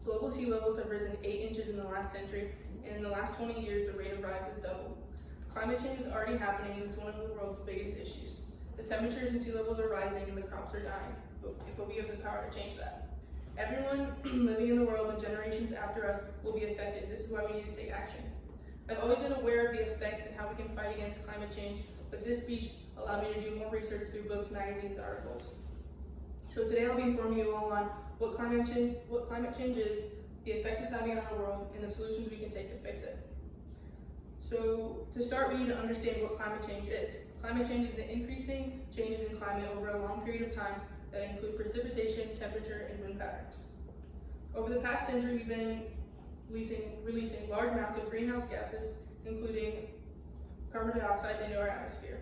Global sea levels have risen 8 inches in the last century, and in the last 20 years, the rate of rise has doubled. Climate change is already happening, and it's one of the world's biggest issues. The temperatures and sea levels are rising, and the crops are dying, but we have the power to change that. Everyone living in the world and generations after us will be affected. This is why we need to take action. I've always been aware of the effects and how we can fight against climate change, but this speech allowed me to do more research through books, magazines, and articles. So today I'll be informing you all on what climate change is, the effects it's having on our world, and the solutions we can take to fix it. So to start, we need to understand what climate change is. Climate change is the increasing changes in climate over a long period of time that include precipitation, temperature, and wind patterns. Over the past century, we've been releasing large amounts of greenhouse gases, including carbon dioxide, into our atmosphere.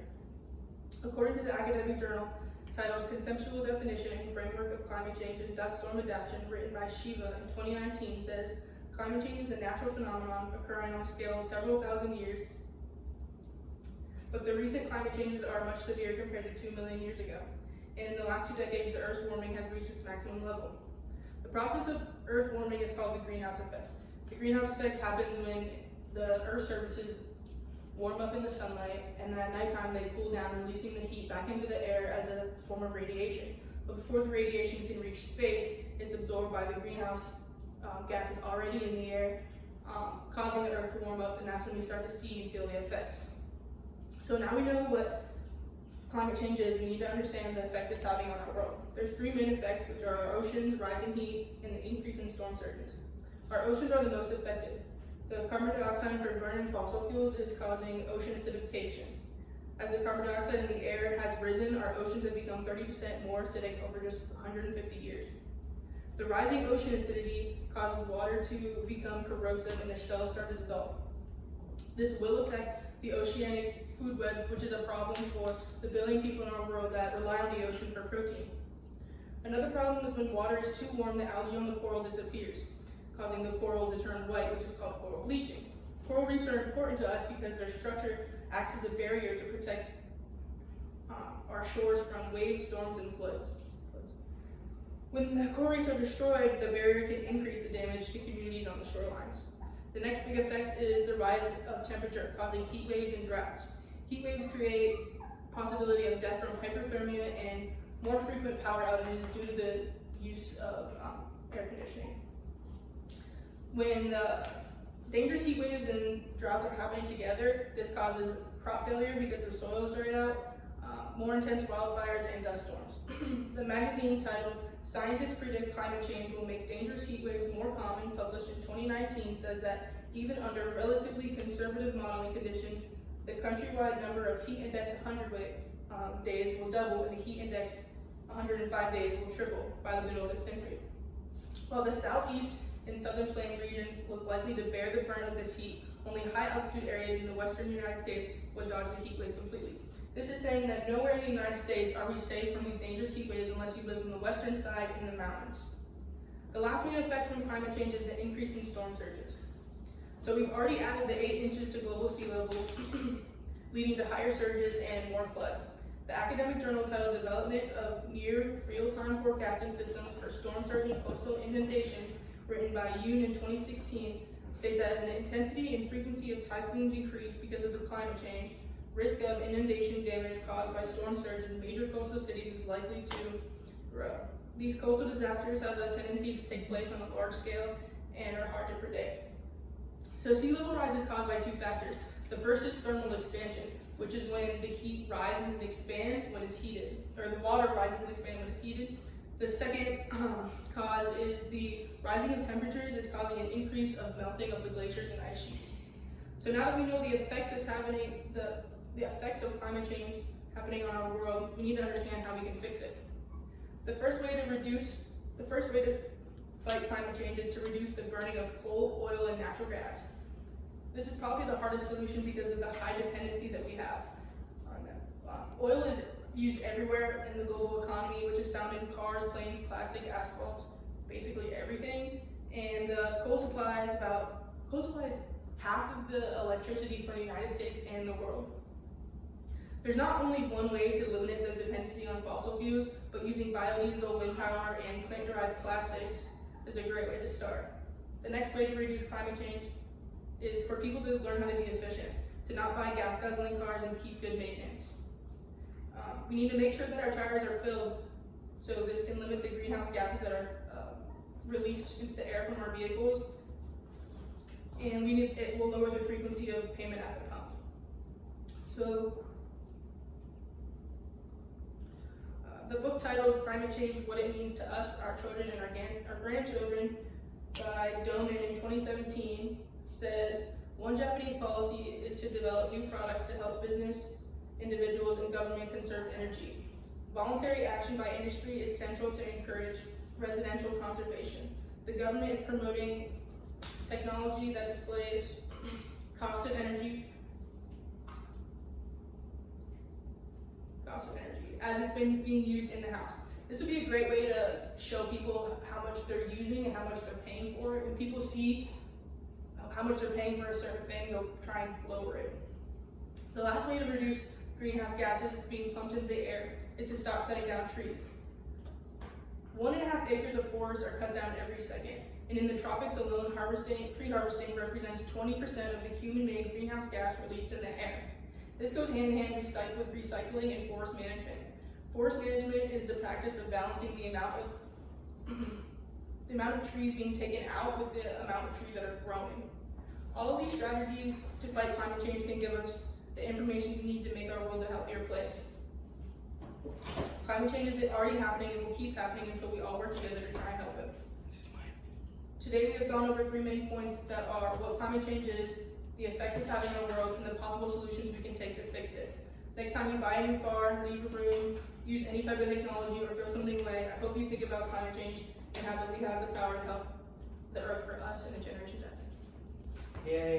According to the academic journal titled Conceptual Definition and Framework of Climate Change and Dust Storm Adaptation, written by Shiva in 2019, says, climate change is a natural phenomenon occurring on a scale of several thousand years, but the recent climate changes are much severe compared to 2 million years ago. And in the last 2 decades, the Earth's warming has reached its maximum level. The process of Earth warming is called the greenhouse effect. The greenhouse effect happens when the Earth's surfaces warm up in the sunlight, and then at nighttime they cool down, releasing the heat back into the air as a form of radiation. But before the radiation can reach space, it's absorbed by the greenhouse gases already in the air, causing the Earth to warm up, and that's when we start to see and feel the effects. So now we know what climate change is, we need to understand the effects it's having on our world. There's 3 main effects, which are our oceans, rising heat, and the increase in storm surges. Our oceans are the most affected. The carbon dioxide from burning fossil fuels is causing ocean acidification. As the carbon dioxide in the air has risen, our oceans have become 30% more acidic over just 150 years. The rising ocean acidity causes water to become corrosive and the shells start to dissolve. This will affect the oceanic food webs, which is a problem for the billion people in our world that rely on the ocean for protein. Another problem is when water is too warm, the algae on the coral disappears, causing the coral to turn white, which is called coral bleaching. Coral reefs are important to us because their structure acts as a barrier to protect our shores from waves, storms, and floods. When the coral reefs are destroyed, the barrier can increase the damage to communities on the shorelines. The next big effect is the rise of temperature, causing heat waves and droughts. Heat waves create possibility of death from hyperthermia and more frequent power outages due to the use of air conditioning. When dangerous heat waves and droughts are happening together, this causes crop failure because the soil is dried out, more intense wildfires, and dust storms. The magazine titled Scientists Predict Climate Change Will Make Dangerous Heat Waves More Common, published in 2019, says that even under relatively conservative modeling conditions, the countrywide number of heat index 100 days will double, and the heat index 105 days will triple by the middle of the century. While the southeast and southern plain regions look likely to bear the brunt of this heat, only high altitude areas in the western United States would dodge the heat waves completely. This is saying that nowhere in the United States are we safe from these dangerous heat waves unless you live on the western side in the mountains. The last main effect from climate change is the increase in storm surges. So we've already added the 8 inches to global sea level, leading to higher surges and more floods. The academic journal titled Development of Near Real-Time Forecasting Systems for Storm Surge and Coastal Inundation, written by Yoon in 2016, states that as the intensity and frequency of typhoons increase because of the climate change, risk of inundation damage caused by storm surges in major coastal cities is likely to grow. These coastal disasters have a tendency to take place on a large scale and are hard to predict. So sea level rise is caused by 2 factors. The first is thermal expansion, which is when the heat rises and expands when it's heated, or the water rises and expands when it's heated. The second cause is the rising of temperatures is causing an increase of melting of the glaciers and ice sheets. So now that we know the effects that's happening, the effects of climate change happening on our world, we need to understand how we can fix it. The first way to fight climate change is to reduce the burning of coal, oil, and natural gas. This is probably the hardest solution because of the high dependency that we have on them. Oil is used everywhere in the global economy, which is found in cars, planes, plastic, asphalt, basically everything. And coal supply is half of the electricity for the United States and the world. There's not only one way to eliminate the dependency on fossil fuels, but using biodiesel, wind power, and plant-derived plastics is a great way to start. The next way to reduce climate change is for people to learn how to be efficient, to not buy gas guzzling cars and keep good maintenance. We need to make sure that our tires are filled so this can limit the greenhouse gases that are released into the air from our vehicles, and it will lower the frequency of payment at the pump. So, the book titled Climate Change, What It Means to Us, Our Children, and Our Grandchildren by Doman in 2017 says, one Japanese policy is to develop new products to help business, individuals, and government conserve energy. Voluntary action by industry is central to encourage residential conservation. The government is promoting technology that displays cost of energy as it's been being used in the house. This would be a great way to show people how much they're using and how much they're paying for it. When people see how much they're paying for a certain thing, they'll try and lower it. The last way to reduce greenhouse gases being pumped into the air is to stop cutting down trees. 1.5 acres of forest are cut down every second, and in the tropics alone, tree harvesting represents 20% of the human-made greenhouse gas released in the air. This goes hand-in-hand with recycling and forest management. Forest management is the practice of balancing the amount of trees being taken out with the amount of trees that are growing. All of these strategies to fight climate change can give us the information we need to make our world a healthier place. Climate change is already happening and will keep happening until we all work together to try and help it. Today we have gone over 3 main points that are what climate change is, the effects it's having on our world, and the possible solutions we can take to fix it. Next time you buy a new car, leave a room, use any type of technology, or throw something away, I hope you think about climate change and how we have the power to help the earth for us and the generations after. Yay.